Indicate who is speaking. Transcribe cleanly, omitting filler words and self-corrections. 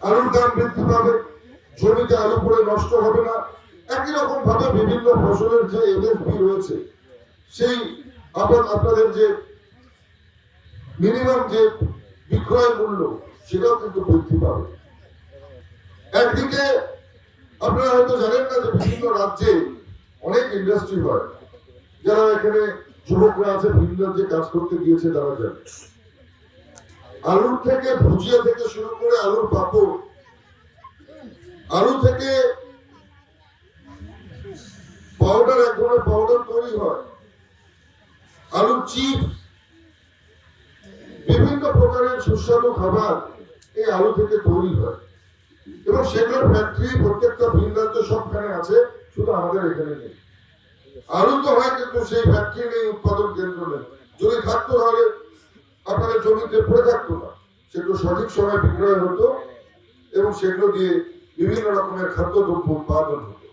Speaker 1: আলুর দাম বৃদ্ধি পাবে, জমিতে আলু পড়ে নষ্ট হবে না। একই রকম ভাবে বিভিন্ন ফসলের যে এমএসপি রয়েছে, সেই আপনাদের যে মিনিমাম যে বিক্রয় মূল্য, সেটাও কিন্তু বৃদ্ধি পাবে। একদিকে আপনারা হয়তো জানেন না যে বিভিন্ন রাজ্যে অনেক ইন্ডাস্ট্রি হয়, যারা এখানে যুবকরা আছে বিভিন্ন রাজ্যে কাজ করতে গিয়েছে তারা জানে। আলুর থেকে ভুজিয়া থেকে শুরু করে আলুর পাপড়, আলু থেকে পাউডার, এক ধরনের পাউডার তৈরি হয়, আলুর চিপস, বিভিন্ন প্রকারের সুস্বাদু খাবার এই আলু থেকে তৈরি হয়। এবং সেগুলোর ফ্যাক্টরি প্রত্যেকটা ভিন রাজ্য সবখানে আছে, শুধু আমাদের এখানে নেই। আলু তো হয় কিন্তু সেই ফ্যাক্টরি নেই, উৎপাদন কেন্দ্র নেই। যদি থাকতো তাহলে আপনাদের জমিতে পড়ে থাকতো না, সেগুলো সঠিক সময় বিক্রয় হতো এবং সেগুলো দিয়ে বিভিন্ন রকমের খাদ্যদ্রব্য উৎপাদন হতো।